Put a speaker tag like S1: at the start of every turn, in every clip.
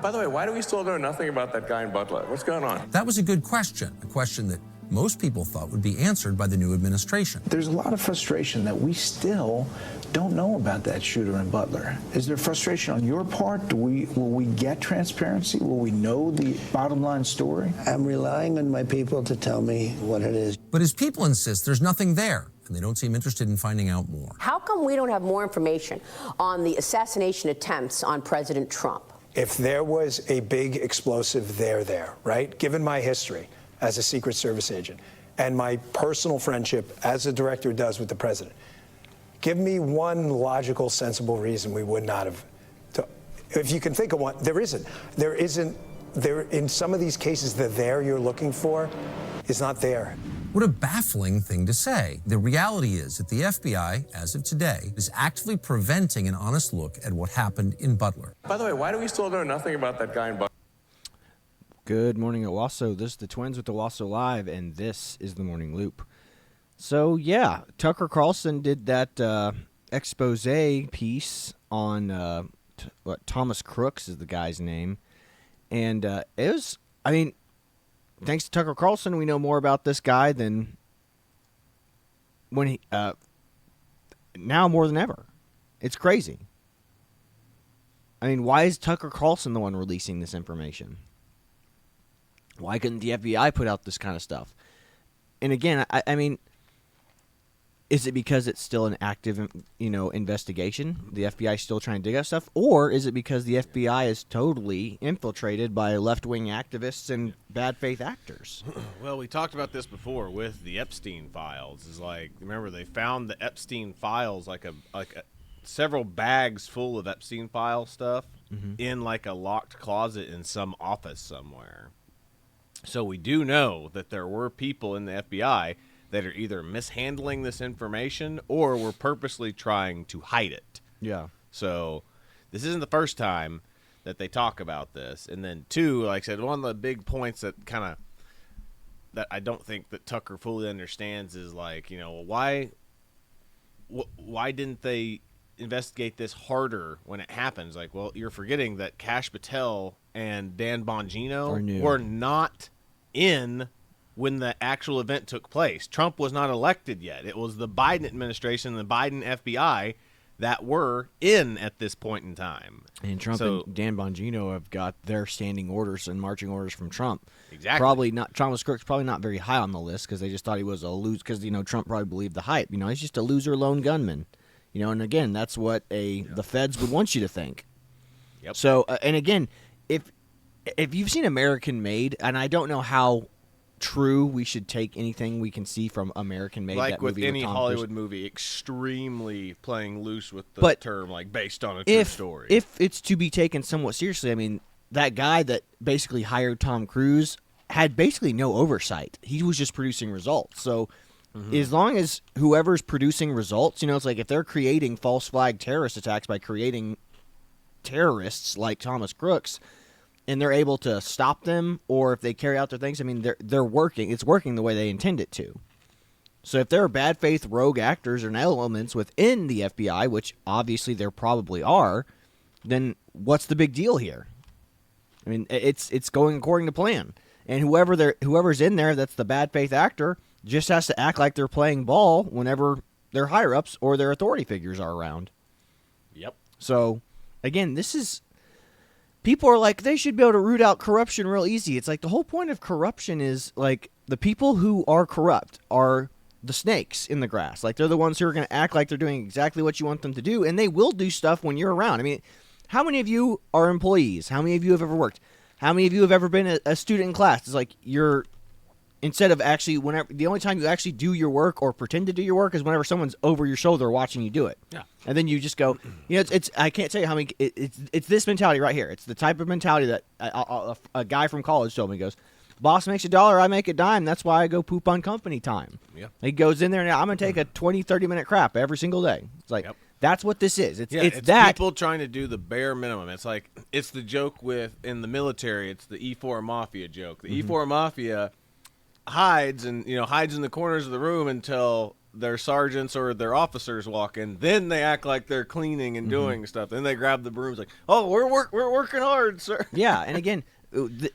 S1: By the way, why do we still know nothing about that guy in Butler? What's going on?
S2: That was a good question, a question that most people thought would be answered by the new administration.
S3: There's a lot of frustration that we still don't know about that shooter in Butler. Is there frustration on your part? Will we get transparency? Will we know the bottom line story?
S4: I'm relying on my people to tell me what it is.
S2: But his people insist there's nothing there, and they don't seem interested in finding out more.
S5: How come we don't have more information on the assassination attempts on President Trump?
S6: If there was a big explosive there, right? Given my history as a Secret Service agent and my personal friendship as a director does with the president, give me one logical, sensible reason we would not have. If you can think of one, there isn't. In some of these cases, the there you're looking for is not there.
S2: What a baffling thing to say. The reality is that the FBI, as of today, is actively preventing an honest look at what happened in Butler.
S1: By the way, why do we still know nothing about that guy in Butler?
S7: Good morning, Owasso. This is the Twins with Owasso Live, and this is the Morning Loop. So, yeah, Tucker Carlson did that expose piece on Thomas Crooks is the guy's name. And it was, I mean, thanks to Tucker Carlson, we know more about this guy than when he now more than ever. It's crazy. I mean, why is Tucker Carlson the one releasing this information? Why couldn't the FBI put out this kind of stuff? And again, I mean, is it because it's still an active, investigation? The FBI is still trying to dig up stuff? Or is it because the FBI is totally infiltrated by left-wing activists and bad faith actors?
S8: Well, we talked about this before with the Epstein files. Is like, remember they found the Epstein files, like several bags full of Epstein file stuff in like a locked closet in some office somewhere. So we do know that there were people in the FBI that are either mishandling this information or were purposely trying to hide it.
S7: Yeah.
S8: So this isn't the first time that they talk about this. And then two, like I said, one of the big points that that I don't think that Tucker fully understands is like, why didn't they investigate this harder when it happens? Like, well, you're forgetting that Kash Patel and Dan Bongino were not in when the actual event took place. Trump was not elected yet. It was the Biden administration, the Biden FBI that were in at this point in time.
S7: And Trump and Dan Bongino have got their standing orders and marching orders from Trump.
S8: Exactly.
S7: Probably not. Thomas Crook's probably not very high on the list because they just thought he was a loser. Because Trump probably believed the hype. He's just a loser lone gunman. And again, that's what the feds would want you to think.
S8: Yep.
S7: So, and again, if you've seen American Made, and I don't know how true we should take anything we can see from American Made,
S8: like
S7: that
S8: with
S7: movie
S8: any Hollywood
S7: Cruise.
S8: movie, extremely playing loose with the term, like based on a true story.
S7: If it's to be taken somewhat seriously, I mean, that guy that basically hired Tom Cruise had basically no oversight. He was just producing results. So as long as whoever's producing results, it's like if they're creating false flag terrorist attacks by creating terrorists like Thomas Crooks, and they're able to stop them, or if they carry out their things, I mean, they're working. It's working the way they intend it to. So if there are bad faith rogue actors and elements within the FBI, which obviously there probably are, then what's the big deal here? I mean, it's going according to plan, and whoever's in there that's the bad faith actor just has to act like they're playing ball whenever their higher ups or their authority figures are around.
S8: Yep.
S7: So again, this is. People are like, they should be able to root out corruption real easy. It's like the whole point of corruption is like the people who are corrupt are the snakes in the grass. Like they're the ones who are going to act like they're doing exactly what you want them to do, and they will do stuff when you're around. I mean, how many of you are employees? How many of you have ever worked? How many of you have ever been a student in class? It's like instead of actually, whenever the only time you actually do your work or pretend to do your work is whenever someone's over your shoulder watching you do it.
S8: Yeah.
S7: And then you just go, it's I can't tell you how many, it's this mentality right here. It's the type of mentality that a guy from college told me. He goes, boss makes $1, I make a dime. That's why I go poop on company time.
S8: Yeah.
S7: He goes in there and I'm going to take a 20, 30-minute crap every single day. It's like, that's what this is. It's that.
S8: People trying to do the bare minimum. It's like, it's the joke in the military. It's the E4 Mafia joke. The E4 Mafia hides in the corners of the room until their sergeants or their officers walk in, then they act like they're cleaning and doing stuff. Then they grab the brooms like, oh, we're working hard, sir.
S7: Yeah, and again,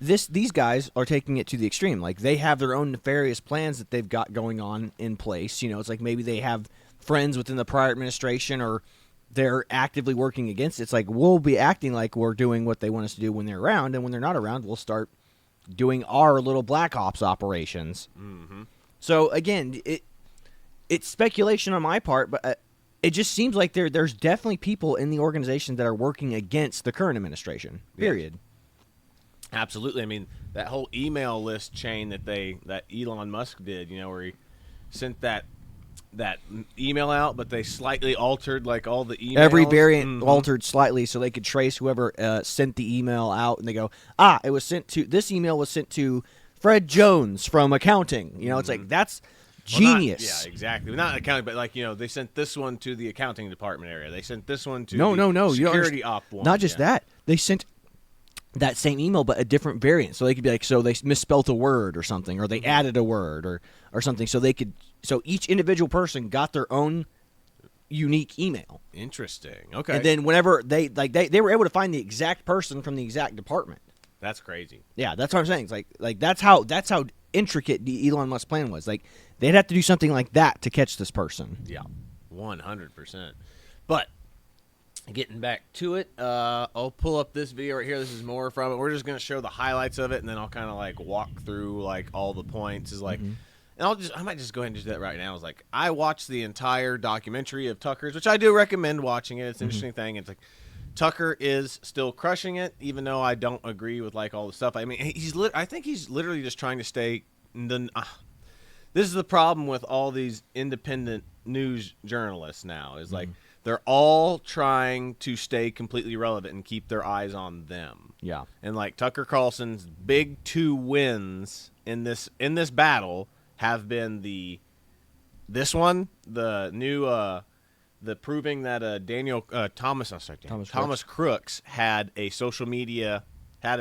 S7: these guys are taking it to the extreme. Like, they have their own nefarious plans that they've got going on in place. You know, it's like maybe they have friends within the prior administration, or they're actively working against it. It's like, we'll be acting like we're doing what they want us to do when they're around, and when they're not around, we'll start doing our little black ops operations. Mm-hmm. So again, it's speculation on my part, but it just seems like there's definitely people in the organization that are working against the current administration. Period.
S8: Yes. Absolutely. I mean, that whole email list chain that Elon Musk did, you know, where he sent that email out, but they slightly altered like all the emails.
S7: Every variant altered slightly so they could trace whoever sent the email out, and they go, it was sent to, this email was sent to Fred Jones from accounting. You know, it's like, that's genius.
S8: Yeah, exactly. Not accounting, but like, you know, they sent this one to the accounting department area. They sent this one to
S7: the
S8: security op one.
S7: Not just that. They sent that same email, but a different variant. So they could be like, so they misspelled a word or something, or they added a word or something. So each individual person got their own unique email.
S8: Interesting. Okay.
S7: And then whenever they were able to find the exact person from the exact department.
S8: That's crazy.
S7: Yeah, that's what I'm saying. It's like that's how intricate the Elon Musk plan was. Like, they'd have to do something like that to catch this person.
S8: Yeah, 100%. But getting back to it, I'll pull up this video right here. This is more from it. We're just going to show the highlights of it, and then I'll kind of like walk through like all the points. Is like, and I might just go ahead and do that right now. It's like, I watched the entire documentary of Tucker's, which I do recommend watching it. It's an interesting thing. It's like, Tucker is still crushing it, even though I don't agree with like all the stuff. I mean, I think he's literally just trying to stay. This is the problem with all these independent news journalists now. Is like, they're all trying to stay completely relevant and keep their eyes on them.
S7: Yeah.
S8: And like Tucker Carlson's big 2 wins in this battle have been the new the proving that Thomas Crooks had a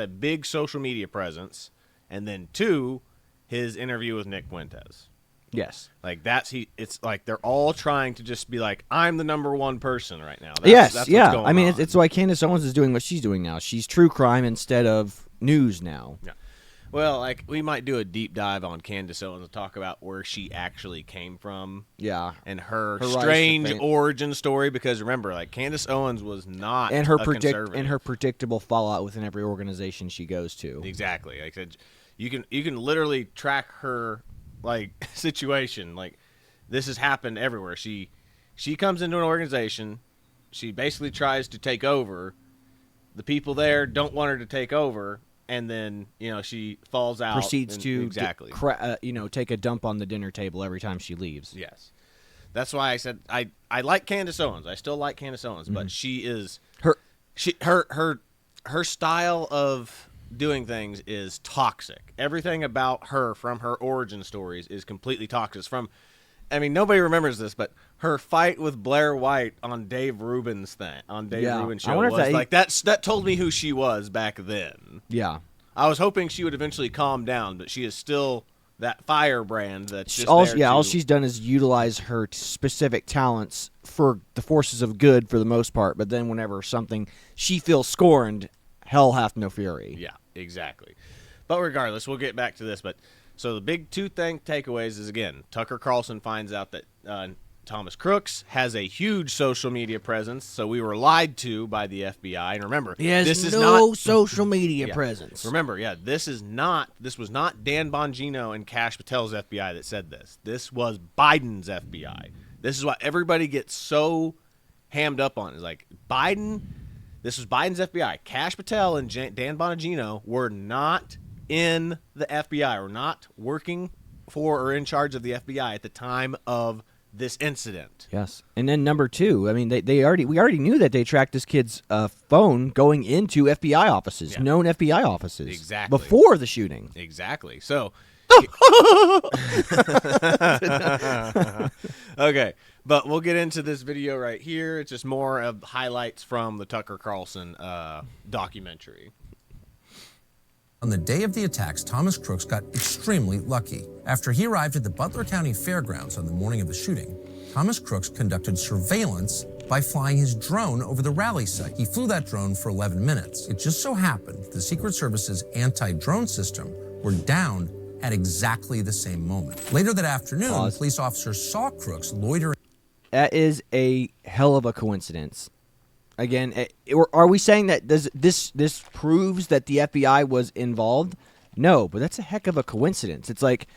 S8: big social media presence, and then 2, his interview with Nick Fuentes.
S7: Yes.
S8: Like it's like they're all trying to just be like, I'm the number one person right now.
S7: That's
S8: what's going
S7: I mean,
S8: on.
S7: it's why Candace Owens is doing what she's doing now. She's true crime instead of news now.
S8: Yeah. Well, like, we might do a deep dive on Candace Owens and talk about where she actually came from.
S7: Yeah.
S8: And her
S7: rise to
S8: strange
S7: fame.
S8: origin story, because remember, like, Candace Owens was not
S7: And her
S8: a conservative.
S7: and her predictable fallout within every organization she goes to.
S8: Exactly. Like I said, you can literally track her like situation. Like, this has happened everywhere. She comes into an organization, she basically tries to take over. The people there don't want her to take over, and then, you know, she falls out.
S7: Proceeds to take a dump on the dinner table every time she leaves.
S8: Yes. That's why I said I like Candace Owens. I still like Candace Owens, but she is her style of doing things is toxic. Everything about her, from her origin stories, is completely toxic. Nobody remembers this, but her fight with Blair White on Dave Rubin's Rubin's show was that told me who she was back then.
S7: Yeah.
S8: I was hoping she would eventually calm down, but she is still that firebrand that's just
S7: all she's done is utilize her specific talents for the forces of good for the most part, but then whenever she feels scorned, hell hath no fury.
S8: Yeah, exactly. But regardless, we'll get back to this. But so the big 2 takeaways is, again, Tucker Carlson finds out that Thomas Crooks has a huge social media presence, so we were lied to by the FBI. And remember,
S7: he has
S8: this is
S7: no
S8: not
S7: social media presence.
S8: Remember, this was not Dan Bongino and Kash Patel's FBI that said this. This was Biden's FBI. This is what everybody gets so hammed up on. Is like, this was Biden's FBI. Kash Patel and Dan Bongino were not in the FBI, or not working for or in charge of the FBI at the time of this incident.
S7: Yes. And then number 2, I mean, we already knew that they tracked this kid's phone going into FBI offices, known FBI offices.
S8: Exactly.
S7: Before the shooting.
S8: Exactly. So, okay, but we'll get into this video right here. It's just more of highlights from the Tucker Carlson documentary.
S2: On the day of the attacks, Thomas Crooks got extremely lucky. After he arrived at the Butler County Fairgrounds on the morning of the shooting, Thomas Crooks conducted surveillance by flying his drone over the rally site. He flew that drone for 11 minutes. It just so happened the Secret Service's anti-drone system were down at exactly the same moment. Later that afternoon, police officers saw Crooks loitering.
S7: That is a hell of a coincidence. Again, are we saying that this proves that the FBI was involved? No, but that's a heck of a coincidence. It's like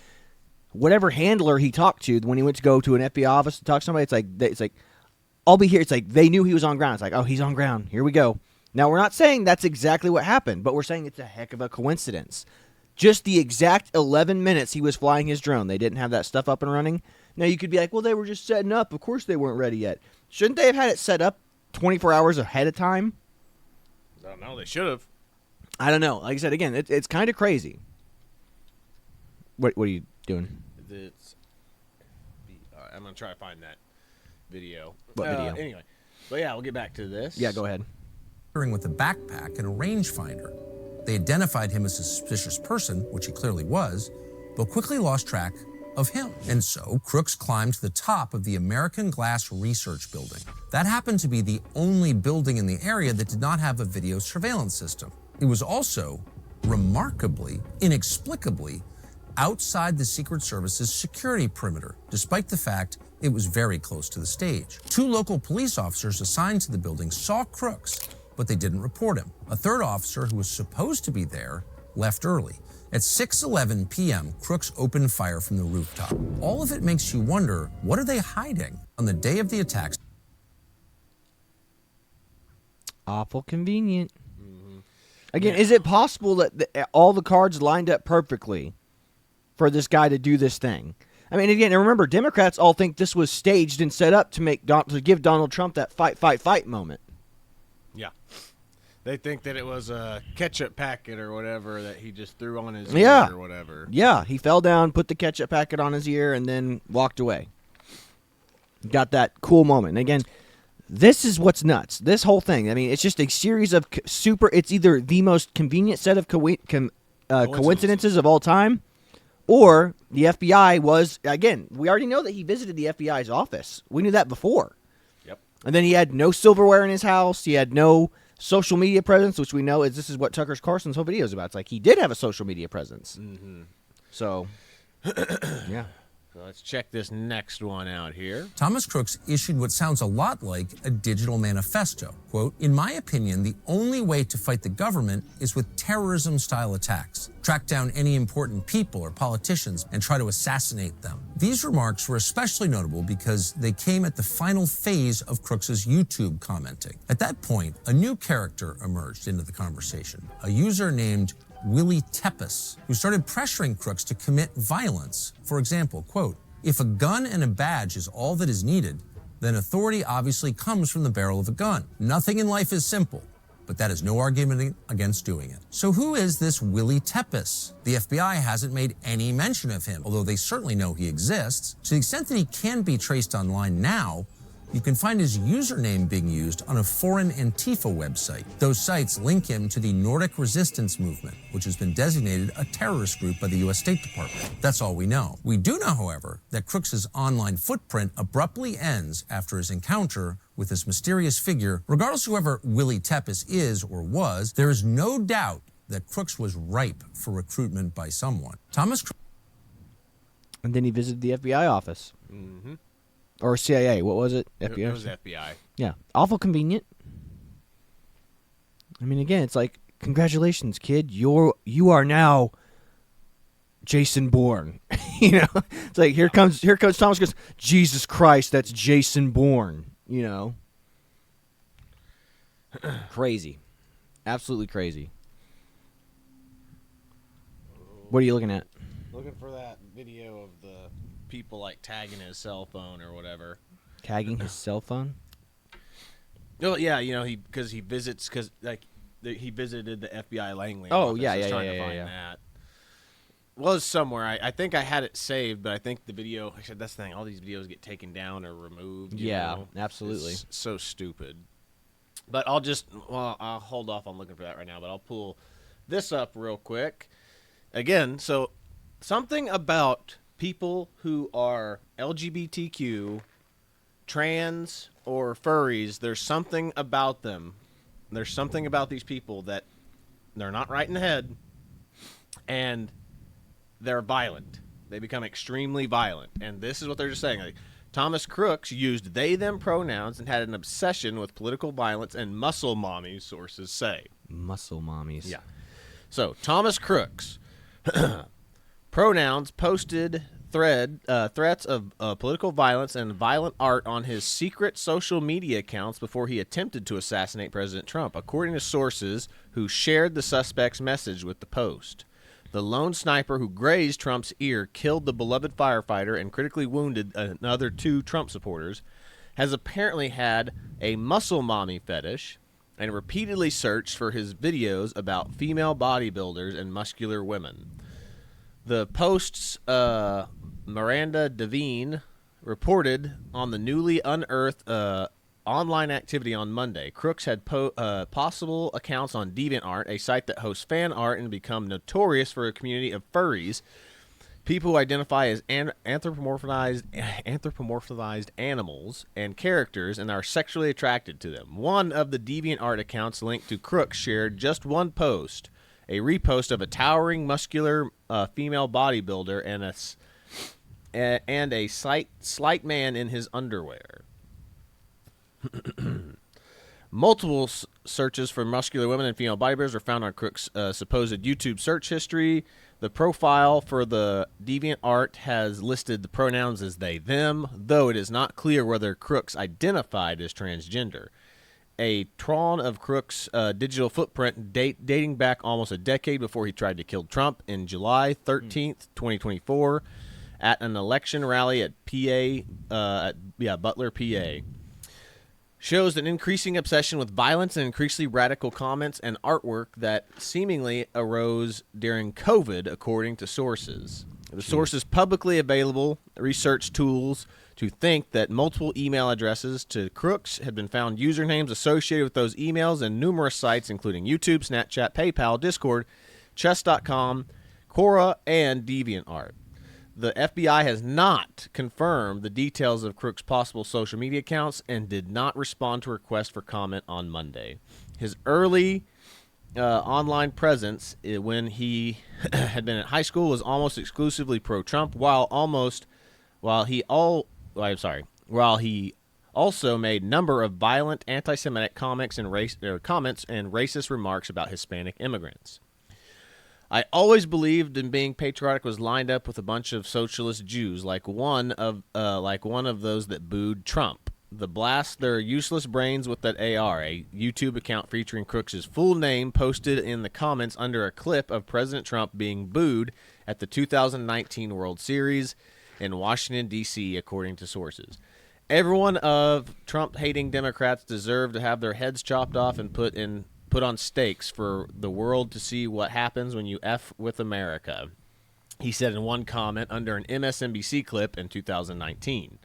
S7: whatever handler he talked to when he went to go to an FBI office to talk to somebody, it's like I'll be here. It's like they knew he was on ground. It's like, oh, he's on ground. Here we go. Now, we're not saying that's exactly what happened, but we're saying it's a heck of a coincidence. Just the exact 11 minutes he was flying his drone. They didn't have that stuff up and running. Now, you could be like, well, they were just setting up. Of course they weren't ready yet. Shouldn't they have had it set up 24 hours ahead of time?
S8: I don't know. They should have.
S7: I don't know. Like I said, again, it's kind of crazy. What are you doing?
S8: I'm going to try to find that video.
S7: What video?
S8: Anyway. But yeah, we'll get back to this.
S7: Yeah, go ahead.
S2: With a backpack and a rangefinder. They identified him as a suspicious person, which he clearly was, but quickly lost track of him. And so Crooks climbed to the top of the American Glass Research Building. That happened to be the only building in the area that did not have a video surveillance system. It was also, remarkably, inexplicably, outside the Secret Service's security perimeter, despite the fact it was very close to the stage. 2 local police officers assigned to the building saw Crooks, but they didn't report him. A third officer who was supposed to be there left early. At 6:11 p.m., Crooks opened fire from the rooftop. All of it makes you wonder, what are they hiding? On the day of the attacks,
S7: Awful convenient. Mm-hmm. Again, is it possible that all the cards lined up perfectly for this guy to do this thing? I mean, again, remember, Democrats all think this was staged and set up to give Donald Trump that fight moment.
S8: Yeah. They think that it was a ketchup packet or whatever that he just threw on his ear or whatever.
S7: Yeah, he fell down, put the ketchup packet on his ear, and then walked away. Got that cool moment. And again, this is what's nuts. This whole thing, I mean, it's just a series of it's either the most convenient set of coincidences of all time, or the FBI was, again, we already know that he visited the FBI's office. We knew that before.
S8: Yep.
S7: And then he had no silverware in his house. He had no social media presence, which we know this is what Tucker Carlson's whole video is about. It's like he did have a social media presence.
S8: Mm-hmm.
S7: So, yeah.
S8: So let's check this next one out here.
S2: Thomas Crooks issued what sounds a lot like a digital manifesto. Quote, "In my opinion, the only way to fight the government is with terrorism-style attacks. Track down any important people or politicians and try to assassinate them." These remarks were especially notable because they came at the final phase of Crooks's YouTube commenting. At that point, a new character emerged into the conversation, a user named Willie Tepes, who started pressuring Crooks to commit violence. For example, quote, "If a gun and a badge is all that is needed, then authority obviously comes from the barrel of a gun. Nothing in life is simple, but that is no argument against doing it." So who is this Willie Tepes? The FBI hasn't made any mention of him, although they certainly know he exists. To the extent that he can be traced online now, you can find his username being used on a foreign Antifa website. Those sites link him to the Nordic Resistance Movement, which has been designated a terrorist group by the U.S. State Department. That's all we know. We do know, however, that Crooks's online footprint abruptly ends after his encounter with this mysterious figure. Regardless of whoever Willie Tepes is or was, there is no doubt that Crooks was ripe for recruitment by someone.
S7: And then he visited the FBI office.
S8: Mm-hmm.
S7: Or CIA, what was it? FBI?
S8: It was FBI.
S7: Yeah, awful convenient. I mean, again, it's like, congratulations, kid. You are now Jason Bourne. You know, it's like here comes Thomas. Goes, Jesus Christ, that's Jason Bourne. You know, crazy, absolutely crazy. What are you looking at?
S8: Looking for that video of the people like tagging his cell phone or whatever.
S7: Tagging his cell phone?
S8: No, yeah, you know, he visited the FBI Langley.
S7: Oh,
S8: office.
S7: yeah,
S8: I was
S7: yeah,
S8: trying
S7: yeah,
S8: to
S7: yeah,
S8: find
S7: yeah.
S8: that. Was somewhere. I think I had it saved, but I think the video. Actually, that's the thing. All these videos get taken down or removed. You know?
S7: Absolutely.
S8: It's so stupid. But I'll hold off on looking for that right now. But I'll pull this up real quick. Again, so something about people who are LGBTQ, trans, or furries, there's something about them. There's something about these people that they're not right in the head, and they're violent. They become extremely violent. And this is what they're just saying. Like, Thomas Crooks used they-them pronouns and had an obsession with political violence and muscle mommies, sources say.
S7: Muscle mommies.
S8: Yeah. So, Thomas Crooks, pronouns, posted threats of political violence and violent art on his secret social media accounts before he attempted to assassinate President Trump, according to sources who shared the suspect's message with the Post. The lone sniper who grazed Trump's ear, killed the beloved firefighter, and critically wounded another 2 Trump supporters, has apparently had a muscle mommy fetish and repeatedly searched for his videos about female bodybuilders and muscular women. The Post's Miranda Devine reported on the newly unearthed online activity on Monday. Crooks had possible accounts on DeviantArt, a site that hosts fan art and become notorious for a community of furries, people who identify as anthropomorphized animals and characters and are sexually attracted to them. One of the DeviantArt accounts linked to Crooks shared just one post, a repost of a towering, muscular female bodybuilder and a slight man in his underwear. Multiple searches for muscular women and female bodybuilders are found on Crooks' supposed YouTube search history. The profile for the DeviantArt has listed the pronouns as they, them, though it is not clear whether Crooks identified as transgender. A tron of Crooks' digital footprint dating back almost a decade before he tried to kill Trump in July 13th, 2024, at an election rally at Butler, PA. Shows an increasing obsession with violence and increasingly radical comments and artwork that seemingly arose during COVID, according to sources. The sources publicly available research tools to think that multiple email addresses to Crooks had been found, usernames associated with those emails, and numerous sites including YouTube, Snapchat, PayPal, Discord, Chess.com, Quora, and DeviantArt. The FBI has not confirmed the details of Crooks' possible social media accounts and did not respond to requests for comment on Monday. His early online presence when he had been at high school was almost exclusively pro-Trump, while he also made number of violent anti-Semitic comments and racist remarks about Hispanic immigrants. I always believed in being patriotic was lined up with a bunch of socialist Jews, like one of those that booed Trump. The blast their useless brains with that AR, a YouTube account featuring Crooks' full name posted in the comments under a clip of President Trump being booed at the 2019 World Series in Washington, D.C., according to sources. Everyone of Trump-hating Democrats deserve to have their heads chopped off and put on stakes for the world to see what happens when you F with America, he said in one comment under an MSNBC clip in 2019.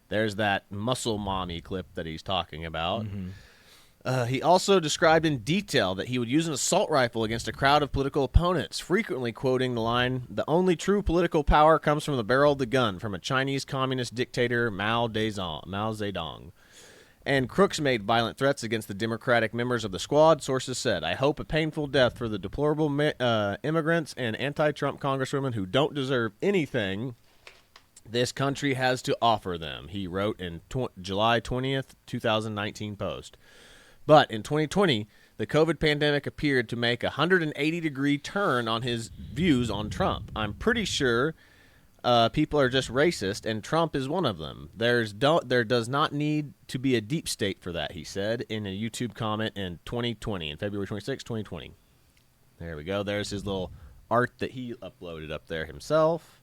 S8: There's that muscle mommy clip that he's talking about. Mm-hmm. He also described in detail that he would use an assault rifle against a crowd of political opponents, frequently quoting the line, "The only true political power comes from the barrel of the gun," from a Chinese communist dictator, Mao Zedong. And Crooks made violent threats against the Democratic members of the squad, sources said. "I hope a painful death for the deplorable immigrants and anti-Trump congresswomen who don't deserve anything this country has to offer them," he wrote in July 20th, 2019 post. But in 2020, the COVID pandemic appeared to make a 180-degree turn on his views on Trump. "I'm pretty sure people are just racist, and Trump is one of them. There does not need to be a deep state for that," he said in a YouTube comment in 2020, in February 26, 2020. There we go. There's his little art that he uploaded up there himself.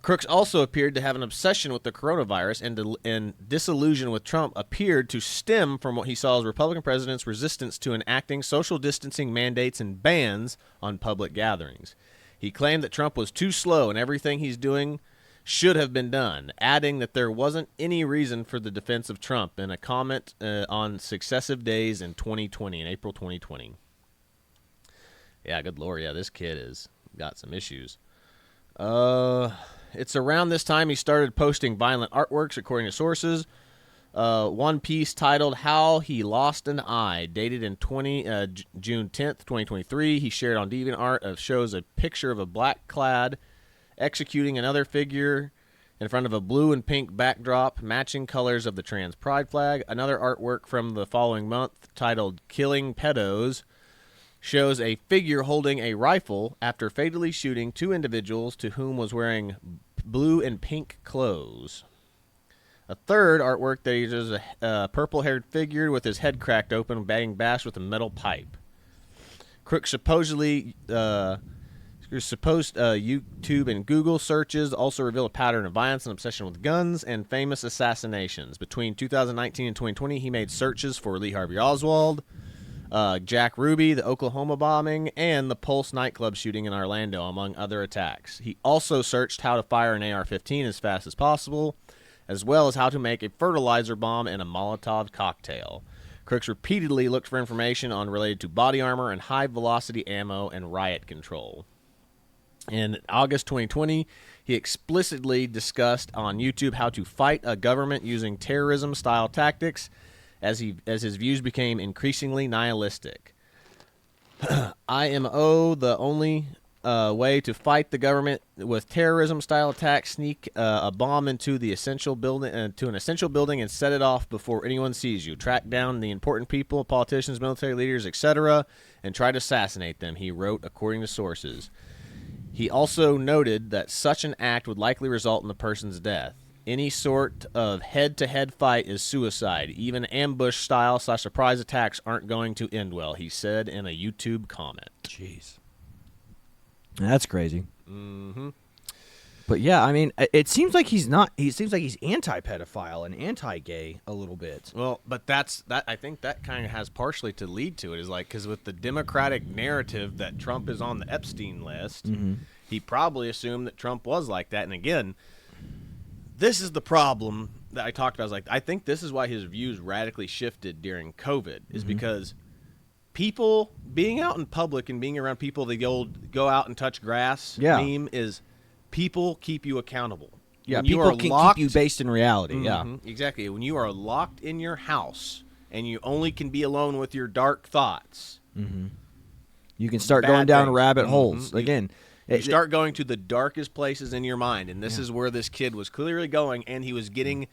S8: Crooks also appeared to have an obsession with the coronavirus, and disillusion with Trump appeared to stem from what he saw as Republican president's resistance to enacting social distancing mandates and bans on public gatherings. He claimed that Trump was too slow and everything he's doing should have been done, adding that there wasn't any reason for the defense of Trump in a comment on successive days in 2020, in April 2020. Yeah, good lord. Yeah, this kid has got some issues. It's around this time he started posting violent artworks, according to sources. One piece titled "How He Lost an Eye," dated in June 10th, 2023. He shared on DeviantArt shows a picture of a black-clad executing another figure in front of a blue and pink backdrop, matching colors of the trans pride flag. Another artwork from the following month, titled "Killing Pedos," shows a figure holding a rifle after fatally shooting 2 individuals to whom was wearing blue and pink clothes. A third artwork that uses a purple-haired figure with his head cracked open, being bashed with a metal pipe. Crook supposedly, YouTube and Google searches also reveal a pattern of violence and obsession with guns and famous assassinations. Between 2019 and 2020, he made searches for Lee Harvey Oswald, Jack Ruby, the Oklahoma bombing, and the Pulse nightclub shooting in Orlando, among other attacks. He also searched how to fire an AR-15 as fast as possible, as well as how to make a fertilizer bomb and a Molotov cocktail. Crooks repeatedly looked for information on related to body armor and high-velocity ammo and riot control. In August 2020, he explicitly discussed on YouTube how to fight a government using terrorism-style tactics as his views became increasingly nihilistic. IMO, the only way to fight the government with terrorism-style attacks: sneak a bomb into an essential building and set it off before anyone sees you. Track down the important people, politicians, military leaders, etc., and try to assassinate them, he wrote, according to sources. He also noted that such an act would likely result in the person's death. Any sort of head-to-head fight is suicide. Even ambush-style / surprise attacks aren't going to end well, he said in a YouTube comment.
S7: Jeez. That's crazy.
S8: Mm-hmm.
S7: But yeah, I mean, it seems like he's not. He seems like he's anti-pedophile and anti-gay a little bit.
S8: Well, but that. I think that kind of has partially to lead to it. Is like, because with the Democratic narrative that Trump is on the Epstein list, he probably assumed that Trump was like that. And again, this is the problem that I talked about. Is like, I think this is why his views radically shifted during COVID. Is because people being out in public and being around people, the old "go out and touch grass" meme is. People keep you accountable.
S7: Yeah,
S8: when
S7: people can keep you based in reality. Yeah,
S8: exactly. When you are locked in your house and you only can be alone with your dark thoughts,
S7: you can start going down rabbit holes again.
S8: You start going to the darkest places in your mind, and this is where this kid was clearly going. And he was getting,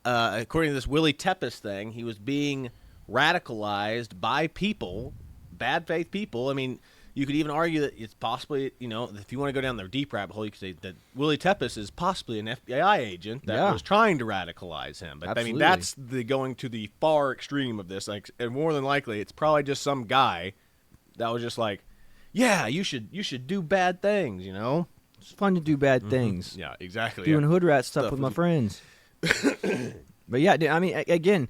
S8: according to this Willie Tepes thing, he was being radicalized by people, bad faith people. I mean. You could even argue that it's possibly, if you want to go down the deep rabbit hole, you could say that Willie Tepes is possibly an FBI agent that was trying to radicalize him. But
S7: Absolutely.
S8: I mean, that's going to the far extreme of this. Like, and more than likely, it's probably just some guy that was just like, "Yeah, you should do bad things,"
S7: It's fun to do bad things.
S8: Yeah, exactly.
S7: Doing hood rat stuff with my friends. But yeah, I mean, again.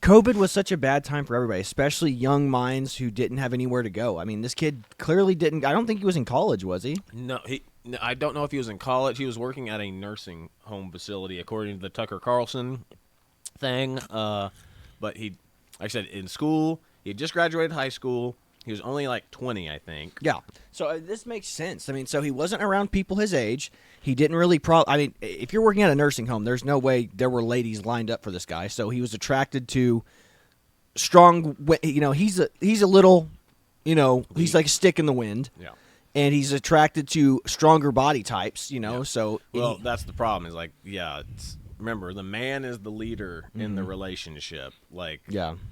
S7: COVID was such a bad time for everybody, especially young minds who didn't have anywhere to go. I mean, this kid clearly didn't. I don't think he was in college, was he?
S8: No, I don't know if he was in college. He was working at a nursing home facility, according to the Tucker Carlson thing. But like I said, in school, he had just graduated high school. He was only like 20, I think.
S7: Yeah. So this makes sense. I mean, so he wasn't around people his age. He didn't really I mean, if you're working at a nursing home, there's no way there were ladies lined up for this guy. So he was attracted to strong, he's a little, he's like a stick in the wind.
S8: Yeah.
S7: And he's attracted to stronger body types, so.
S8: Well, that's the problem is like, remember, the man is the leader in the relationship. Like,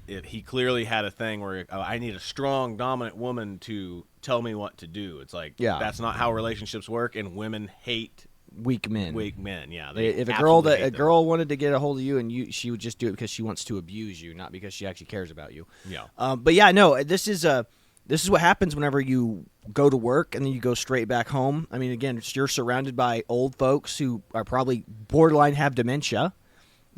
S8: he clearly had a thing where I need a strong, dominant woman to tell me what to do. It's like, that's not how relationships work, and women hate
S7: weak men.
S8: Yeah.
S7: If a girl wanted to get a hold of you, and she would just do it because she wants to abuse you, not because she actually cares about you.
S8: Yeah.
S7: But yeah, no, this is what happens whenever you go to work and then you go straight back home. I mean, again, you're surrounded by old folks who are probably borderline have dementia.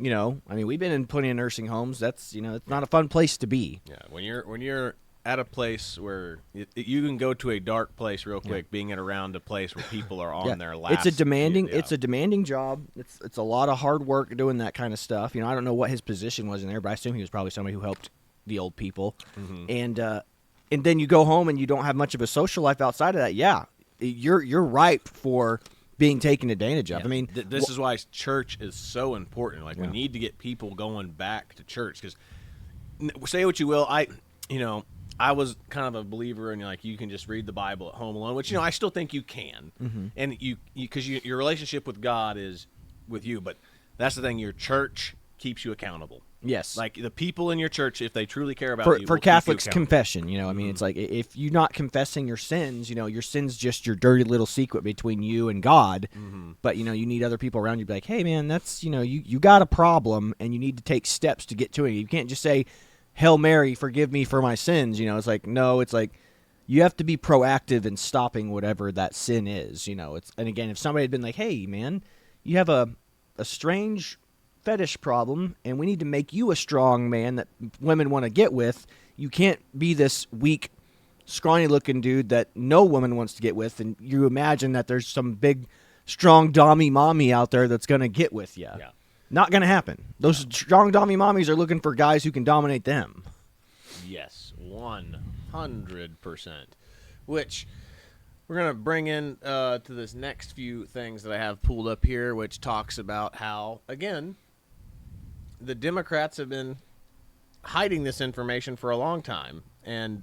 S7: I mean, we've been in plenty of nursing homes. That's, it's not a fun place to be.
S8: Yeah, when you're at a place where you can go to a dark place real quick, being around a place where people are on their last.
S7: It's a demanding job. It's a lot of hard work doing that kind of stuff. I don't know what his position was in there, but I assume he was probably somebody who helped the old people. And and then you go home and you don't have much of a social life outside of that, yeah, you're ripe for being taken advantage of.
S8: Yeah.
S7: I mean,
S8: this is why church is so important. Like, we need to get people going back to church, because say what you will, I was kind of a believer in, like, you can just read the Bible at home alone, which, I still think you can. And because your relationship with God is with you, but that's the thing, your church keeps you accountable.
S7: Yes.
S8: Like, the people in your church, if they truly care about you,
S7: for
S8: will
S7: Catholics,
S8: keep you
S7: confession, I mean, it's like, if you're not confessing your sins, your sin's just your dirty little secret between you and God. But, you need other people around you to be like, hey, man, that's, you got a problem, and you need to take steps to get to it. You can't just say, Hail Mary, forgive me for my sins. It's like, no, it's like, you have to be proactive in stopping whatever that sin is. And again, if somebody had been like, hey, man, you have a strange fetish problem, and we need to make you a strong man that women want to get with, you can't be this weak, scrawny-looking dude that no woman wants to get with, and you imagine that there's some big, strong dommy mommy out there that's going to get with you. Yeah. Not going to happen. Those strong dommy mommies are looking for guys who can dominate them.
S8: Yes, 100%. Which we're going to bring in to this next few things that I have pulled up here, which talks about how, again, the Democrats have been hiding this information for a long time. And,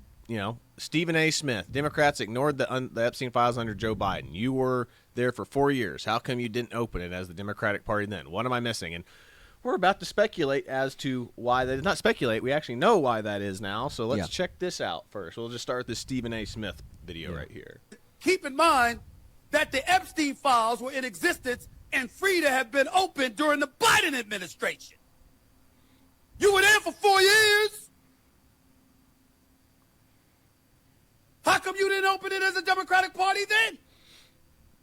S8: Stephen A. Smith, Democrats ignored the Epstein files under Joe Biden. You were there for 4 years. How come you didn't open it as the Democratic Party then? What am I missing? And we're about to speculate as to why that is. Not speculate, we actually know why that is now. So let's check this out first. We'll just start with this Stephen A. Smith video right here.
S9: Keep in mind that the Epstein files were in existence and free to have been opened during the Biden administration. You were there for 4 years. How come you didn't open it as a Democratic Party then?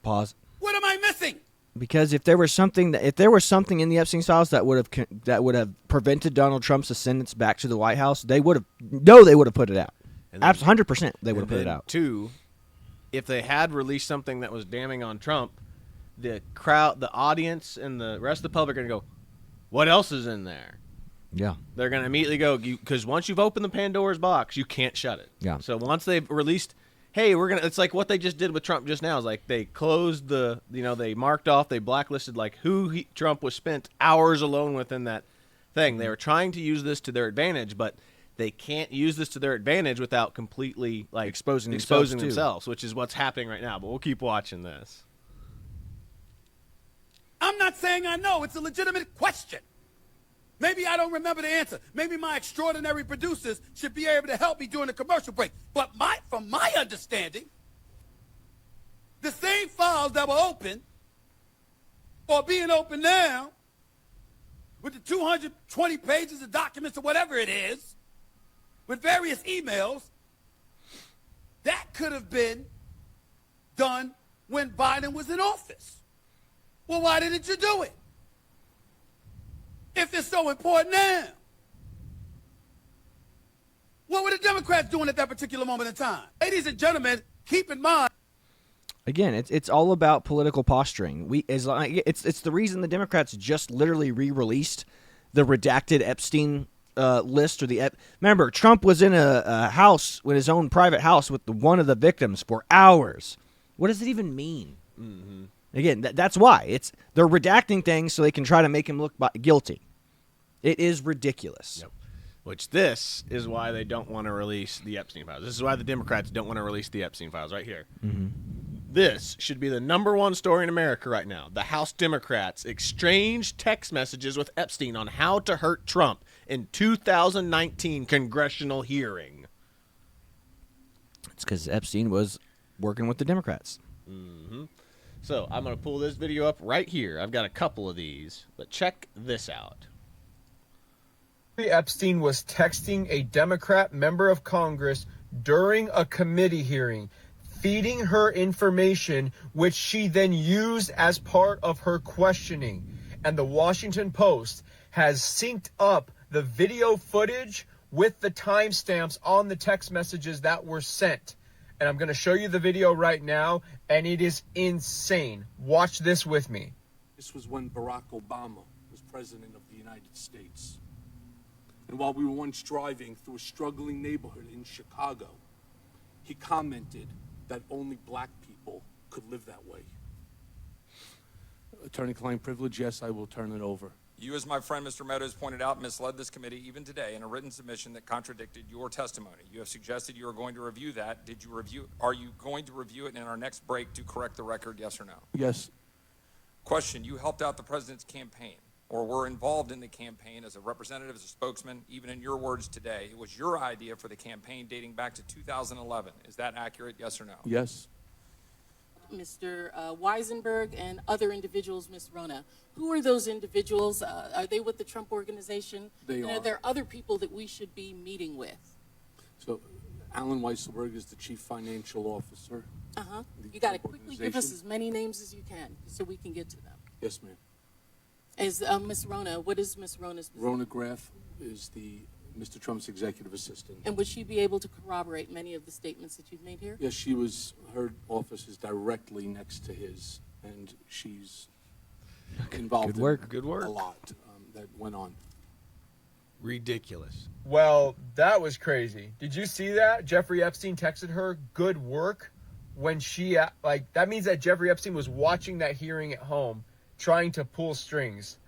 S7: Pause.
S9: What am I missing?
S7: Because if there was something in the Epstein files that would have prevented Donald Trump's ascendance back to the White House, they would have put it out. 100% they would have put it out.
S8: Two, if they had released something that was damning on Trump, the crowd, the audience, and the rest of the public are going to go, what else is in there?
S7: Yeah.
S8: They're going to immediately go, because once you've opened the Pandora's box, you can't shut it.
S7: Yeah.
S8: So once they've released, hey, it's like what they just did with Trump just now. Is like they closed they marked off, they blacklisted like who Trump was spent hours alone within that thing. They were trying to use this to their advantage, but they can't use this to their advantage without completely like exposing themselves, which is what's happening right now. But we'll keep watching this.
S9: I'm not saying I know. It's a legitimate question. Maybe I don't remember the answer. Maybe my extraordinary producers should be able to help me during the commercial break. But from my understanding, the same files that were open or being open now with the 220 pages of documents or whatever it is, with various emails, that could have been done when Biden was in office. Well, why didn't you do it? If it's so important now. What were the Democrats doing at that particular moment in time? Ladies and gentlemen, keep in mind.
S7: Again, it's all about political posturing. It's the reason the Democrats just literally re-released the redacted Epstein list remember, Trump was in a house, with his own private house, with one of the victims for hours. What does it even mean? Mm-hmm. Again, that's why they're redacting things so they can try to make him look guilty. It is ridiculous.
S8: Yep. Which this is why they don't want to release the Epstein files. This is why the Democrats don't want to release the Epstein files right here. Mm-hmm. This should be the #1 story in America right now. The House Democrats exchanged text messages with Epstein on how to hurt Trump in 2019 congressional hearing.
S7: It's because Epstein was working with the Democrats.
S8: Mm-hmm. So I'm going to pull this video up right here. I've got a couple of these, but check this out.
S10: Epstein was texting a Democrat member of Congress during a committee hearing, feeding her information, which she then used as part of her questioning. And the Washington Post has synced up the video footage with the timestamps on the text messages that were sent. And I'm going to show you the video right now, and it is insane. Watch this with me.
S11: This was when Barack Obama was president of the United States. And while we were once driving through a struggling neighborhood in Chicago, he commented that only black people could live that way. Attorney-client privilege, yes, I will turn it over.
S12: You, as my friend Mr. Meadows pointed out, misled this committee even today in a written submission that contradicted your testimony. You have suggested you are going to review that. Are you going to review it in our next break to correct the record, yes or no?
S11: Yes.
S12: Question, you helped out the president's campaign or were involved in the campaign as a representative, as a spokesman, even in your words today. It was your idea for the campaign dating back to 2011. Is that accurate, yes or no?
S11: Yes.
S13: Mr. Weisenberg and other individuals, Ms. Rona. Who are those individuals? Are they with the Trump organization?
S11: They
S13: and
S11: are.
S13: Are there other people that we should be meeting with?
S11: So, Alan Weisselberg is the chief financial officer.
S13: Uh-huh. You got to quickly give us as many names as you can so we can get to them.
S11: Yes, ma'am.
S13: Is Ms. Rona, what is Ms. Rona's position?
S11: Rona Graff is Mr. Trump's executive assistant.
S13: And would she be able to corroborate many of the statements that you've made here?
S11: Yes, her office is directly next to his, and she's involved in a lot that went on.
S8: Ridiculous.
S10: Well, that was crazy. Did you see that? Jeffrey Epstein texted her, good work, when she, that means that Jeffrey Epstein was watching that hearing at home, trying to pull strings.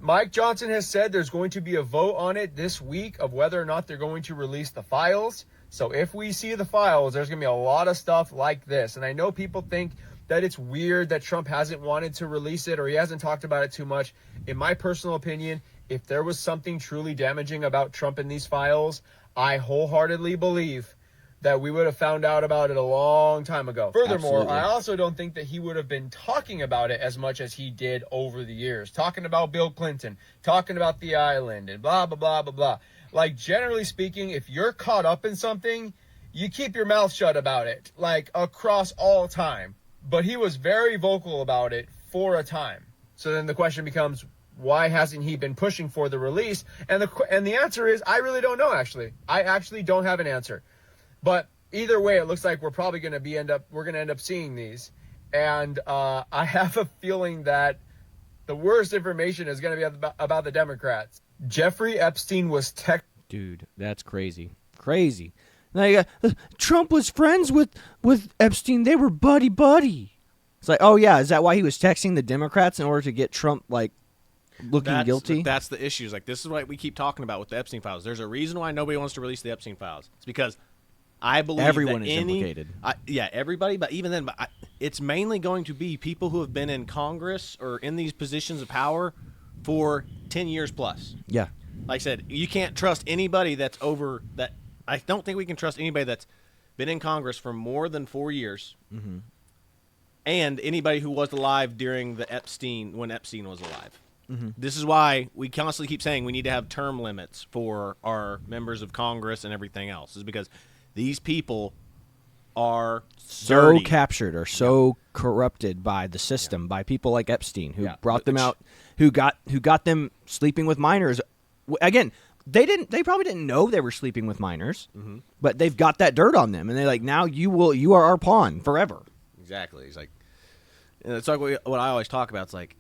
S10: Mike Johnson has said there's going to be a vote on it this week of whether or not they're going to release the files. So if we see the files, there's going to be a lot of stuff like this. And I know people think that it's weird that Trump hasn't wanted to release it or he hasn't talked about it too much. In my personal opinion, if there was something truly damaging about Trump in these files, I wholeheartedly believe that we would have found out about it a long time ago. Furthermore,
S7: Absolutely.
S10: I also don't think that he would have been talking about it as much as he did over the years. Talking about Bill Clinton, talking about the island, and blah, blah, blah, blah, blah. Like, generally speaking, if you're caught up in something, you keep your mouth shut about it, like, across all time. But he was very vocal about it for a time. So then the question becomes, why hasn't he been pushing for the release? And the answer is, I really don't know, actually. I actually don't have an answer. But either way, it looks like we're probably going to end up seeing these. And I have a feeling that the worst information is going to be about the Democrats. Jeffrey Epstein was
S7: Dude, that's crazy. Crazy. Like, Trump was friends with Epstein. They were buddy-buddy. It's like, oh, yeah, is that why he was texting the Democrats in order to get Trump, like, looking guilty?
S8: That's the issue. Like, this is what we keep talking about with the Epstein files. There's a reason why nobody wants to release the Epstein files. It's because I believe
S7: everyone
S8: that
S7: is implicated.
S8: Yeah, everybody. But even then, it's mainly going to be people who have been in Congress or in these positions of power for 10 years plus.
S7: Yeah.
S8: Like I said, you can't trust anybody that's over that. I don't think we can trust anybody that's been in Congress for more than 4 years, and anybody who was alive during when Epstein was alive. This is why we constantly keep saying we need to have term limits for our members of Congress and everything else, is because these people are
S7: so
S8: dirty.
S7: captured or so corrupted by the system, by people like Epstein, who brought them out, who got them sleeping with minors. Again, they probably didn't know they were sleeping with minors, but they've got that dirt on them, and they're like, now you are our pawn forever.
S8: Exactly. It's like, and it's like what I always talk about. It's like,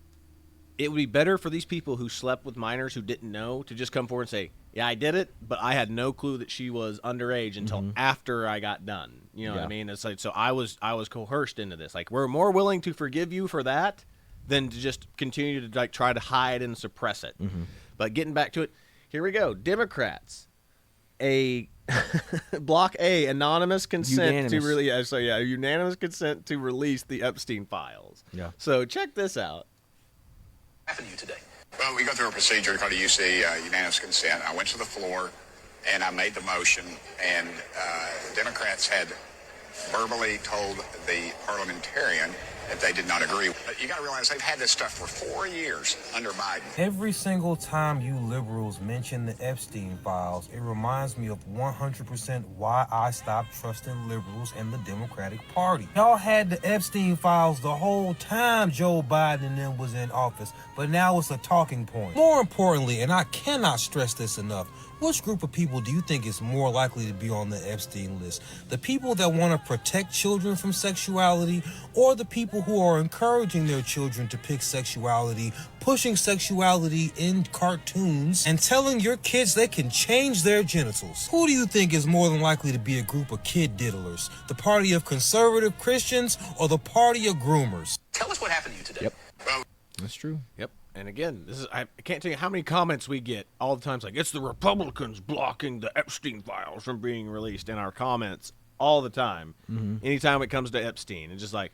S8: it would be better for these people who slept with minors who didn't know to just come forward and say, yeah, I did it, but I had no clue that she was underage until after I got done. You know what I mean? It's like, so I was coerced into this. Like, we're more willing to forgive you for that than to just continue to like try to hide and suppress it. But getting back to it, here we go. Democrats, Block A, anonymous consent to release. Unanimous consent to release the Epstein files.
S7: Yeah.
S8: So check this out.
S14: Happened to you today? Well, we go through a procedure called a UC, unanimous consent. I went to the floor and I made the motion, and the Democrats had verbally told the parliamentarian that they did not agree. But you got to realize they've had this stuff for 4 years under Biden.
S15: Every single time you liberals mention the Epstein files, it reminds me of 100% why I stopped trusting liberals and the Democratic Party. Y'all had the Epstein files the whole time Joe Biden and them was in office, but now it's a talking point. More importantly, and I cannot stress this enough, Which group of people do you think is more likely to be on the Epstein list? The people that want to protect children from sexuality, or the people who are encouraging their children to pick sexuality, pushing sexuality in cartoons, and telling your kids they can change their genitals? Who do you think is more than likely to be a group of kid diddlers? The party of conservative Christians or the party of groomers?
S16: Tell us what happened to you today.
S7: Yep. That's true.
S8: Yep. And again, I can't tell you how many comments we get all the time. It's like, it's the Republicans blocking the Epstein files from being released in our comments all the time. Anytime it comes to Epstein. It's just like,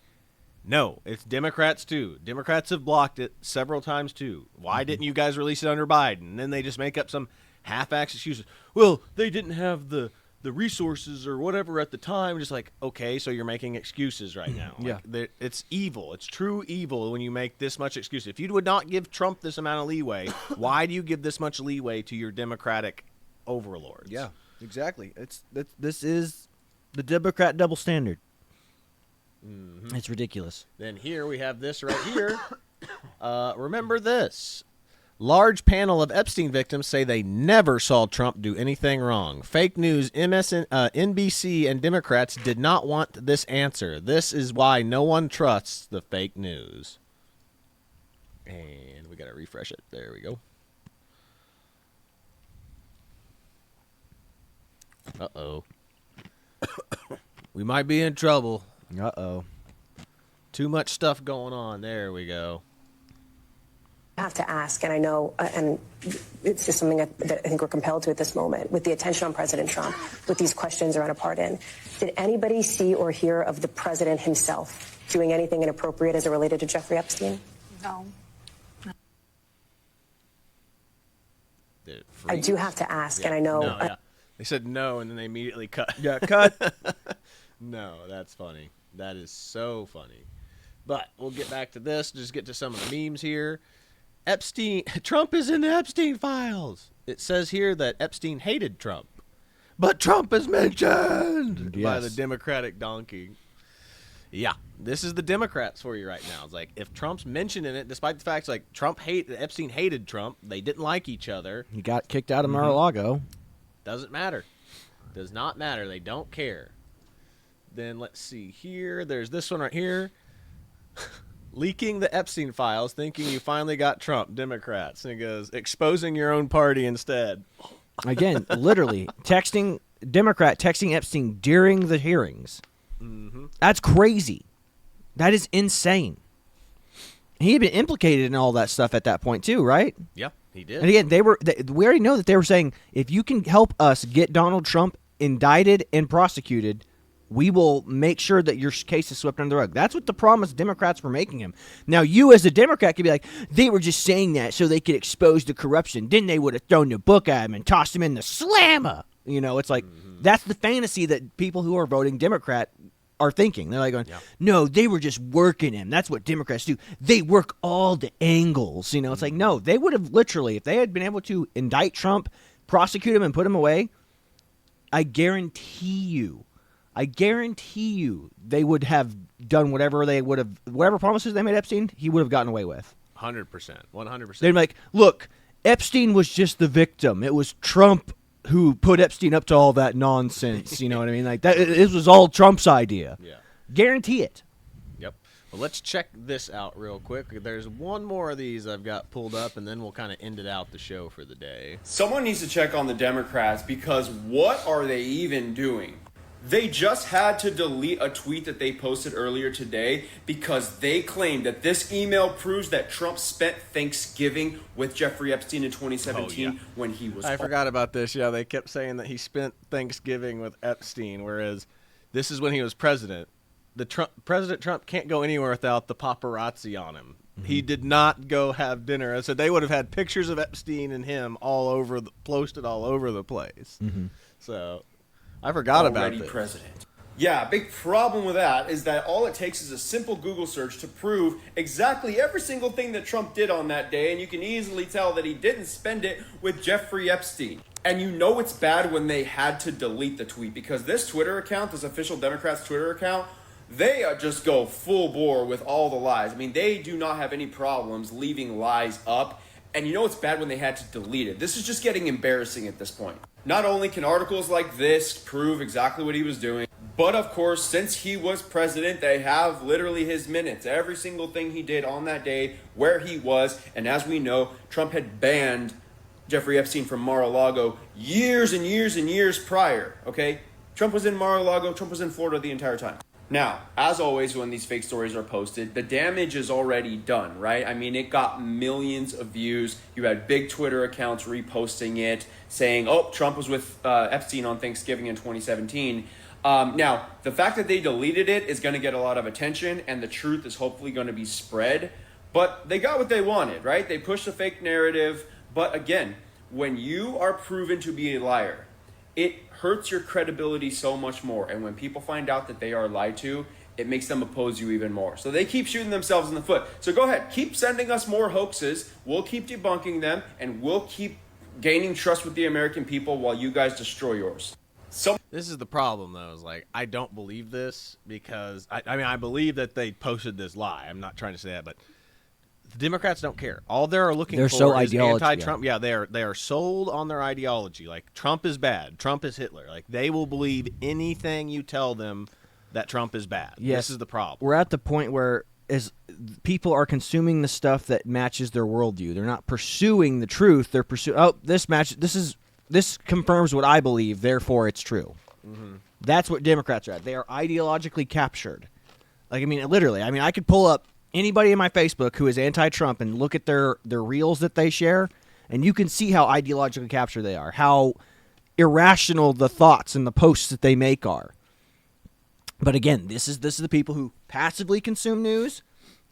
S8: no, it's Democrats too. Democrats have blocked it several times too. Why didn't you guys release it under Biden? And then they just make up some half-ass excuses. Well, they didn't have the resources or whatever at the time. Just like, okay, so you're making excuses right now. Like, it's evil. It's true evil when you make this much excuse. If you would not give Trump this amount of leeway, why do you give this much leeway to your Democratic overlords?
S7: Yeah, exactly. This is the Democrat double standard. It's ridiculous.
S8: Then here we have this right here. Remember this. Large panel of Epstein victims say they never saw Trump do anything wrong. Fake news, NBC, and Democrats did not want this answer. This is why no one trusts the fake news. And we got to refresh it. There we go. Uh-oh. We might be in trouble.
S7: Uh-oh.
S8: Too much stuff going on. There we go.
S17: I have to ask, and I know, and it's just something that I think we're compelled to at this moment, with the attention on President Trump, with these questions around a pardon. Did anybody see or hear of the president himself doing anything inappropriate as it related to Jeffrey Epstein?
S13: No.
S17: I do have to ask, and I know.
S8: No, yeah. They said no, and then they immediately cut.
S7: Yeah, cut.
S8: No, that's funny. That is so funny. But we'll get back to this. Just get to some of the memes here. Trump is in the Epstein files. It says here that Epstein hated Trump. But Trump is mentioned by the Democratic donkey. Yeah, this is the Democrats for you right now. It's like, if Trump's mentioned in it, despite the fact like Epstein hated Trump, they didn't like each other.
S7: He got kicked out of Mar-a-Lago.
S8: Doesn't matter. Does not matter. They don't care. Then let's see here. There's this one right here. Leaking the Epstein files, thinking you finally got Trump, Democrats. And it goes, exposing your own party instead.
S7: Again, literally, Democrat texting Epstein during the hearings. That's crazy. That is insane. He had been implicated in all that stuff at that point too, right?
S8: Yeah, he did.
S7: And again, we already know that they were saying, if you can help us get Donald Trump indicted and prosecuted, we will make sure that your case is swept under the rug. That's what the promise Democrats were making him. Now, you as a Democrat could be like, they were just saying that so they could expose the corruption. Then they would have thrown the book at him and tossed him in the slammer. You know, it's like, that's the fantasy that people who are voting Democrat are thinking. They're like going, no, they were just working him. That's what Democrats do. They work all the angles. You know, it's like, no, they would have literally, if they had been able to indict Trump, prosecute him, and put him away, I guarantee you, they would have done whatever promises they made Epstein, he would have gotten away with.
S8: 100%. 100%.
S7: They'd be like, look, Epstein was just the victim. It was Trump who put Epstein up to all that nonsense. You know what I mean? Like, this was all Trump's idea.
S8: Yeah.
S7: Guarantee it.
S8: Yep. Well, let's check this out real quick. There's one more of these I've got pulled up, and then we'll kind of end it out the show for the day.
S18: Someone needs to check on the Democrats, because what are they even doing? They just had to delete a tweet that they posted earlier today because they claimed that this email proves that Trump spent Thanksgiving with Jeffrey Epstein in 2017 when he was...
S8: I forgot about this. Yeah, they kept saying that he spent Thanksgiving with Epstein, whereas this is when he was president. President Trump can't go anywhere without the paparazzi on him. He did not go have dinner. So they would have had pictures of Epstein and him posted all over the place. So... I forgot about this.
S18: President. Yeah, big problem with that is that all it takes is a simple Google search to prove exactly every single thing that Trump did on that day, and you can easily tell that he didn't spend it with Jeffrey Epstein. And you know it's bad when they had to delete the tweet, because this Twitter account, this official Democrats Twitter account, they just go full bore with all the lies. I mean, they do not have any problems leaving lies up. And you know it's bad when they had to delete it. This is just getting embarrassing at this point. Not only can articles like this prove exactly what he was doing, but of course, since he was president, they have literally his minutes. Every single thing he did on that day, where he was. And as we know, Trump had banned Jeffrey Epstein from Mar-a-Lago years and years and years prior, okay? Trump was in Mar-a-Lago, Trump was in Florida the entire time. Now, as always, when these fake stories are posted, the damage is already done, right? I mean, it got millions of views. You had big Twitter accounts reposting it, saying, oh, Trump was with Epstein on Thanksgiving in 2017. Now, the fact that they deleted it is going to get a lot of attention, and the truth is hopefully going to be spread. But they got what they wanted, right? They pushed a fake narrative. But again, when you are proven to be a liar, it hurts your credibility so much more. And when people find out that they are lied to, it makes them oppose you even more. So they keep shooting themselves in the foot. So go ahead, keep sending us more hoaxes. We'll keep debunking them, and we'll keep gaining trust with the American people while you guys destroy yours. So
S8: this is the problem, though. Is like, I don't believe this because I mean, I believe that they posted this lie. I'm not trying to say that, but the Democrats don't care. All they're looking
S7: They're
S8: for
S7: so
S8: is anti-Trump.
S7: yeah.
S8: Yeah, they are sold on their ideology. Like, Trump is bad. Trump is Hitler. Like, they will believe anything you tell them that Trump is bad.
S7: Yes.
S8: This is the problem.
S7: We're at the point where as people are consuming the stuff that matches their worldview. They're not pursuing the truth. They're pursuing, oh, this confirms what I believe, therefore it's true.
S8: Mm-hmm.
S7: That's what Democrats are at. They are ideologically captured. Like, I mean, literally. I mean, I could pull up anybody in my Facebook who is anti-Trump and look at their reels that they share, and you can see how ideologically captured they are, how irrational the thoughts and the posts that they make are. But again, this is the people who passively consume news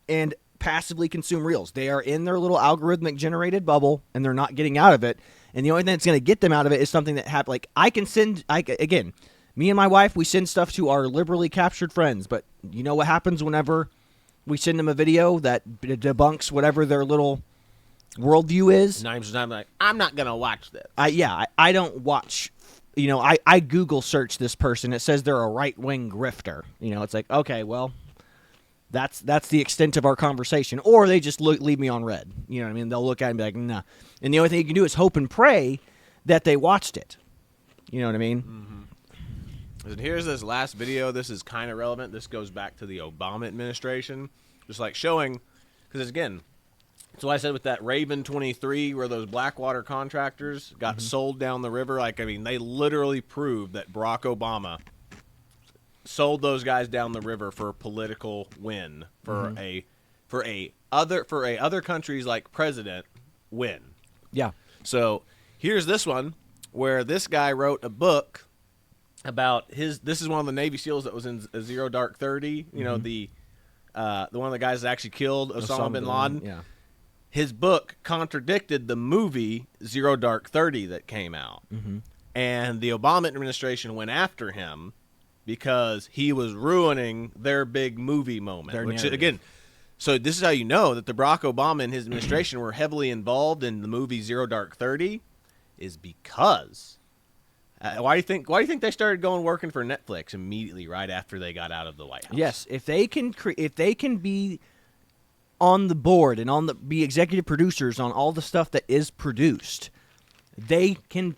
S7: and passively consume reels. They are in their little algorithmic generated bubble, and they're not getting out of it. And the only thing that's going to get them out of it is something that happened. Like, again, me and my wife, we send stuff to our liberally captured friends, but you know what happens whenever we send them a video that debunks whatever their little worldview is?
S8: 9 times I'm like, I'm not going to watch this.
S7: I don't watch. You know, I Google search this person. It says they're a right-wing grifter. You know, it's like, okay, well, that's the extent of our conversation. Or they just leave me on red. You know what I mean? They'll look at it and be like, nah. And the only thing you can do is hope and pray that they watched it. You know what I mean?
S8: Mm-hmm. And here's this last video. This is kind of relevant. This goes back to the Obama administration. Just like showing, because again, that's what I said with that Raven 23 where those Blackwater contractors got sold down the river. Like, I mean, they literally proved that Barack Obama sold those guys down the river for a political win, for a other country's like president win.
S7: Yeah.
S8: So here's this one where this guy wrote a book about this is one of the Navy SEALs that was in Zero Dark 30. You know, the one of the guys that actually killed Osama bin Laden.
S7: Yeah.
S8: His book contradicted the movie Zero Dark 30 that came out.
S7: Mm-hmm.
S8: And the Obama administration went after him because he was ruining their big movie moment.
S7: Their
S8: Which,
S7: narrative.
S8: again, so this is how you know that the Barack Obama and his administration were heavily involved in the movie Zero Dark 30 is because... why do you think they started working for Netflix immediately right after they got out of the White House?
S7: Yes, if they can be on the board and be executive producers on all the stuff that is produced, they can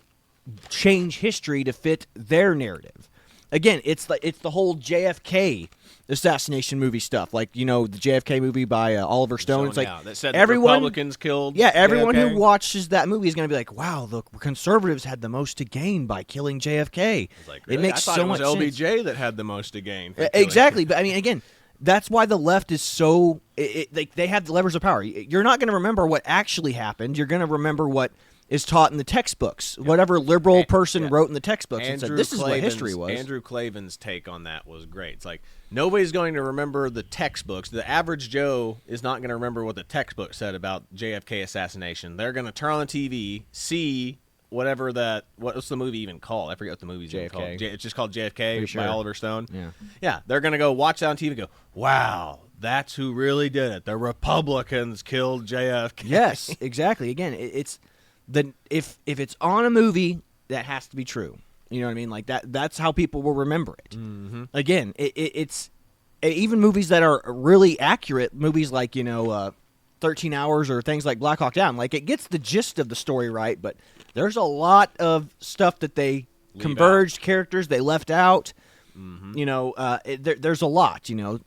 S7: change history to fit their narrative. Again, it's the whole JFK assassination movie stuff, like, you know, the JFK movie by Oliver Stone. It's like
S8: that said
S7: everyone,
S8: Republicans killed.
S7: Yeah, everyone
S8: JFK.
S7: who watches that movie is going to be like, "Wow, the conservatives had the most to gain by killing JFK."
S8: Like,
S7: It makes
S8: I thought
S7: so
S8: it was
S7: much
S8: LBJ
S7: sense.
S8: that had the most to gain.
S7: Exactly, but I mean, again, that's why the left is so. They have the levers of power. You're not going to remember what actually happened. You're going to remember what is taught in the textbooks. Whatever liberal person wrote in the textbooks and said, "This is what history was."
S8: Andrew Klavan's take on that was great. It's like nobody's going to remember the textbooks. The average Joe is not going to remember what the textbook said about JFK assassination. They're going to turn on the TV, see whatever what's the movie even called? I forget what the movie's even called. It's just called JFK by Oliver Stone. Yeah. They're going to go watch that on TV and go, "Wow, that's who really did it. The Republicans killed JFK."
S7: Yes, exactly. Again, it's if it's on a movie, that has to be true. You know what I mean? Like that's how people will remember it.
S8: Mm-hmm.
S7: Again, it's even movies that are really accurate. Movies like, you know, 13 Hours or things like Black Hawk Down. Like, it gets the gist of the story right, but there's a lot of stuff that they converged, characters they left out. You know, there's a lot, you know.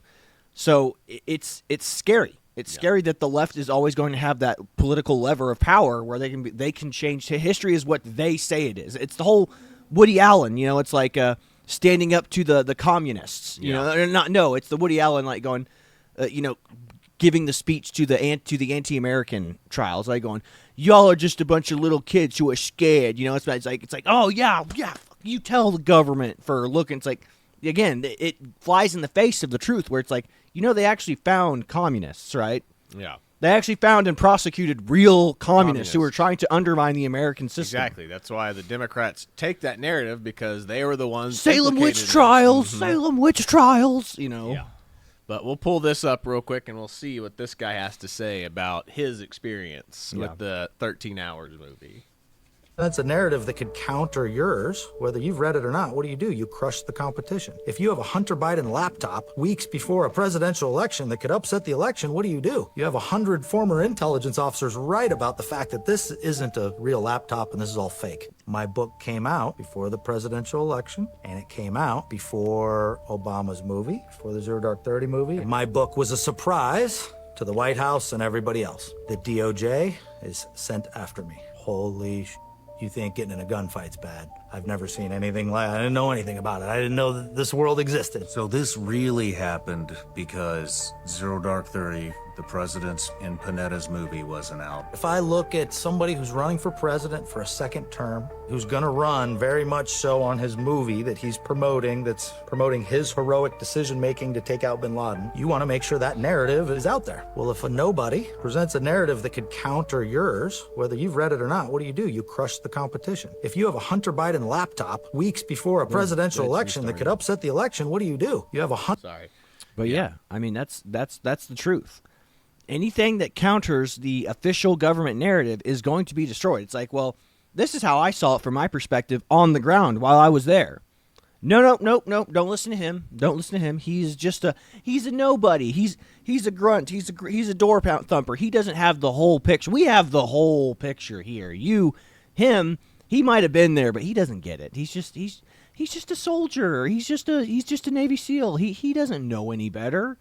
S7: So it's scary. It's scary that the left is always going to have that political lever of power where they can change. History is what they say it is. It's the whole Woody Allen, you know. It's like standing up to the communists, you know. It's the Woody Allen like going, you know, giving the speech to the anti-American trials, like going, y'all are just a bunch of little kids who are scared, you know. It's like, oh yeah, you tell the government for looking. It's like, again, it flies in the face of the truth where it's like, you know, they actually found communists, right?
S8: Yeah.
S7: They actually found and prosecuted real communists who were trying to undermine the American system.
S8: Exactly. That's why the Democrats take that narrative, because they were the ones
S7: Salem witch trials, Salem witch trials, you know.
S8: Yeah. But we'll pull this up real quick and we'll see what this guy has to say about his experience with the 13 Hours movie.
S16: That's a narrative that could counter yours, whether you've read it or not. What do? You crush the competition. If you have a Hunter Biden laptop weeks before a presidential election that could upset the election, what do? You have 100 former intelligence officers write about the fact that this isn't a real laptop and this is all fake. My book came out before the presidential election, and it came out before Obama's movie, before the Zero Dark 30 movie. My book was a surprise to the White House and everybody else. The DOJ is sent after me. Holy sh**. You think getting in a gunfight's bad. I've never seen anything like it. I didn't know anything about it. I didn't know that this world existed.
S19: So this really happened because Zero Dark 30, the president's in Panetta's movie, wasn't out.
S16: If I look at somebody who's running for president for a second term, who's gonna run very much so on his movie that he's promoting, that's promoting his heroic decision-making to take out bin Laden, you wanna make sure that narrative is out there. Well, if a nobody presents a narrative that could counter yours, whether you've read it or not, what do? You crush the competition. If you have a Hunter Biden laptop weeks before a presidential election that could upset the election, what do? You have a
S7: But yeah, I mean, that's the truth. Anything that counters the official government narrative is going to be destroyed. It's like, well, this is how I saw it from my perspective on the ground while I was there. No, don't listen to him. Don't listen to him. He's a nobody. He's a grunt. He's a door thumper. He doesn't have the whole picture. We have the whole picture here. He might have been there, but he doesn't get it. He's just a soldier. He's just a Navy SEAL. He doesn't know any better.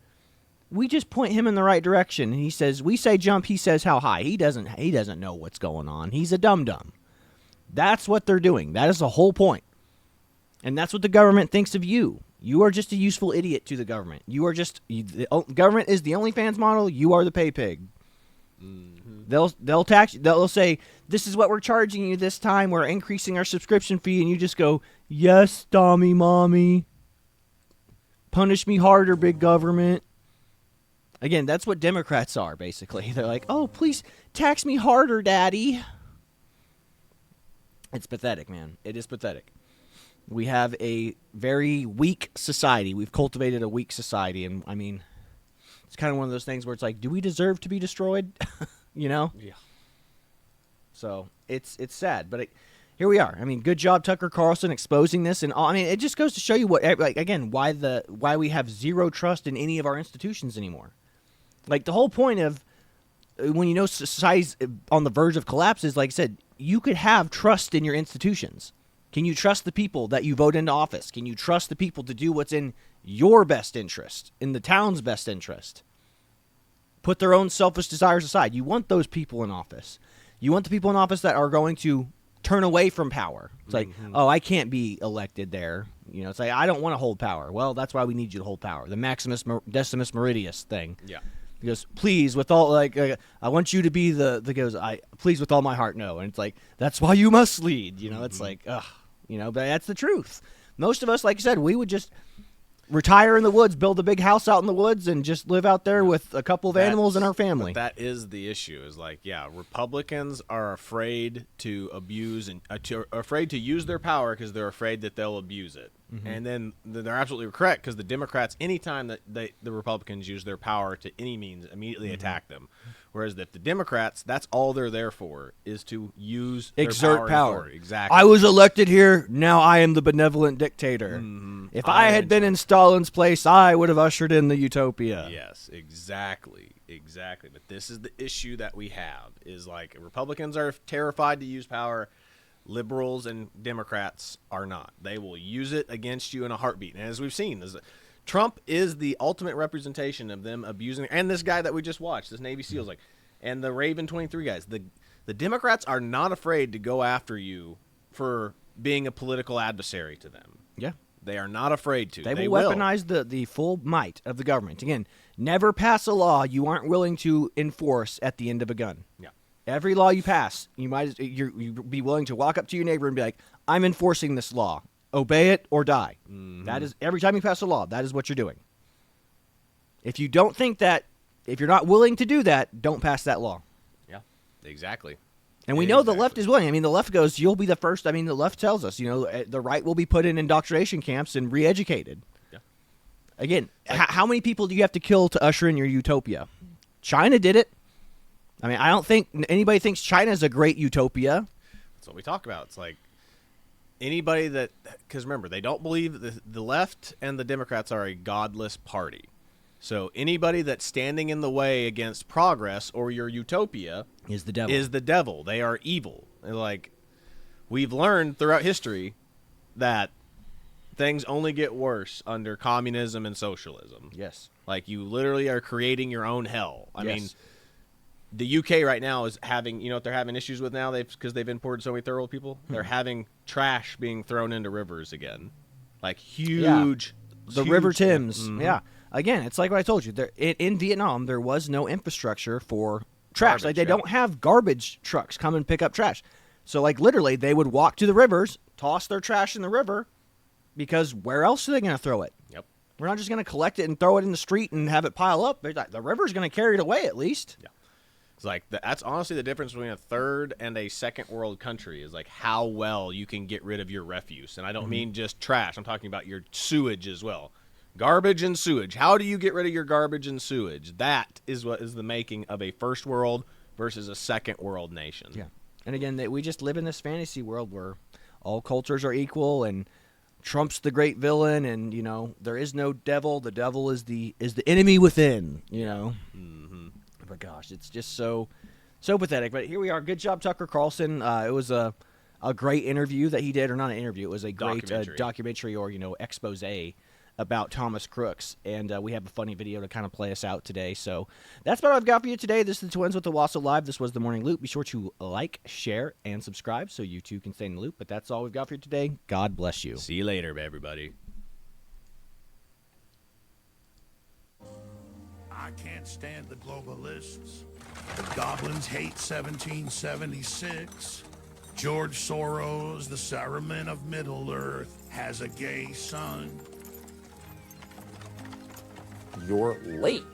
S7: We just point him in the right direction, and he says, we say jump, he says how high. He doesn't know what's going on. He's a dum-dum. That's what they're doing. That is the whole point. And that's what the government thinks of you. You are just a useful idiot to the government. The government is the OnlyFans model. You are the pay pig. They'll tax you. They'll say, this is what we're charging you this time. We're increasing our subscription fee. And you just go, yes, Tommy, mommy. Punish me harder, big government. Again, that's what Democrats are, basically. They're like, oh, please tax me harder, daddy. It's pathetic, man. It is pathetic. We have a very weak society. We've cultivated a weak society. And, I mean, it's kind of one of those things where it's like, do we deserve to be destroyed? You know?
S8: Yeah.
S7: So, it's sad. But here we are. I mean, good job, Tucker Carlson, exposing this. And I mean, it just goes to show you, why we have zero trust in any of our institutions anymore. Like, the whole point of when you know society's on the verge of collapse is, like I said, you could have trust in your institutions. Can you trust the people that you vote into office? Can you trust the people to do what's in your best interest, in the town's best interest? Put their own selfish desires aside. You want those people in office. You want the people in office that are going to turn away from power. It's like, oh, I can't be elected there. You know, it's like, I don't want to hold power. Well, that's why we need you to hold power. The Maximus Decimus Meridius thing. Yeah. He goes, please, with all, I want you to be please, with all my heart, no. And it's like, that's why you must lead. You know, it's like, ugh, you know, but that's the truth. Most of us, like you said, we would just retire in the woods, build a big house out in the woods, and just live out there with a couple of animals in our family.
S8: But that is the issue. Is like, yeah, Republicans are afraid to abuse and afraid to use their power because they're afraid that they'll abuse it. Mm-hmm. And then they're absolutely correct because the Democrats, anytime that the Republicans use their power to any means, immediately attack them. Whereas if the Democrats, that's all they're there for, is to use
S7: exert
S8: their
S7: power.
S8: Exactly.
S7: I was elected here. Now I am the benevolent dictator.
S8: Mm-hmm.
S7: If I had been in Stalin's place, I would have ushered in the utopia.
S8: Yes, exactly. But this is the issue that we have, is like Republicans are terrified to use power. Liberals and Democrats are not. They will use it against you in a heartbeat. And as we've seen, Trump is the ultimate representation of them abusing. And this guy that we just watched, this Navy SEALs, and the Raven 23 guys. The Democrats are not afraid to go after you for being a political adversary to them.
S7: Yeah.
S8: They are not afraid to.
S7: They will weaponize the full might of the government. Again, never pass a law you aren't willing to enforce at the end of a gun.
S8: Yeah.
S7: Every law you pass, you'd be willing to walk up to your neighbor and be like, I'm enforcing this law. Obey it or die.
S8: Mm-hmm.
S7: That is, every time you pass a law, that is what you're doing. If you don't think that, if you're not willing to do that, don't pass that law.
S8: Yeah, exactly.
S7: And we know the left is willing. I mean, the left goes, you'll be the first. I mean, the left tells us, the right will be put in indoctrination camps and re-educated.
S8: Yeah.
S7: Again, how many people do you have to kill to usher in your utopia? China did it. I mean, I don't think anybody thinks China is a great utopia.
S8: That's what we talk about. It's like anybody that, because remember, they don't believe the left and the Democrats are a godless party. So anybody that's standing in the way against progress or your utopia
S7: is the devil.
S8: They are evil. Like, we've learned throughout history that things only get worse under communism and socialism.
S7: Yes.
S8: Like, you literally are creating your own hell. I mean, the UK right now is having, what they're having issues with now, because they've imported so many third world people. They're having trash being thrown into rivers again. Like, huge.
S7: The
S8: huge,
S7: River Thames.
S8: Mhm.
S7: Yeah. Again, it's like what I told you. In Vietnam, there was no infrastructure for trash. Like, they don't have garbage trucks come and pick up trash. So, like, literally, they would walk to the rivers, toss their trash in the river, because where else are they going to throw it?
S8: Yep.
S7: We're not just going to collect it and throw it in the street and have it pile up. The river's going to carry it away at least.
S8: Yeah. It's like, that's honestly the difference between a third and a second world country, is like how well you can get rid of your refuse. And I don't mean just trash. I'm talking about your sewage as well. Garbage and sewage. How do you get rid of your garbage and sewage? That is what is the making of a first world versus a second world nation.
S7: Yeah. And again, we just live in this fantasy world where all cultures are equal and Trump's the great villain, and there is no devil. The devil is the enemy within.
S8: Mm-hmm.
S7: But gosh, it's just so pathetic. But here we are. Good job, Tucker Carlson. It was a great interview that he did, or not an interview. It was a great documentary or expose about Thomas Crooks, and we have a funny video to kind of play us out today. So that's what I've got for you today. This is the Twins with Owasso Live. This was the Morning Loop. Be sure to like, share, and subscribe so you too can stay in the loop. But that's all we've got for you today. God bless you.
S8: See you later, everybody.
S20: I can't stand the globalists. The goblins hate 1776. George Soros, the Saruman of Middle-earth, has a gay son.
S1: You're late.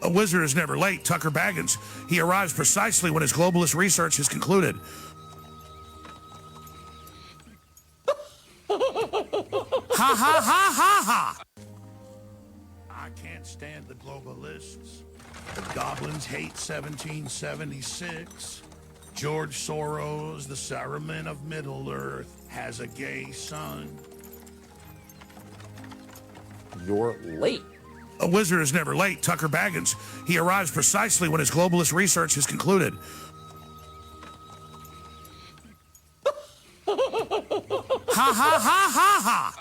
S20: A wizard is never late, Tucker Baggins. He arrives precisely when his globalist research is concluded. Ha ha ha ha ha! I can't stand the globalists. The goblins hate 1776. George Soros, the Saruman of Middle-earth, has a gay son.
S1: You're late.
S20: A wizard is never late, Tucker Baggins. He arrives precisely when his globalist research is concluded. Ha ha ha ha ha!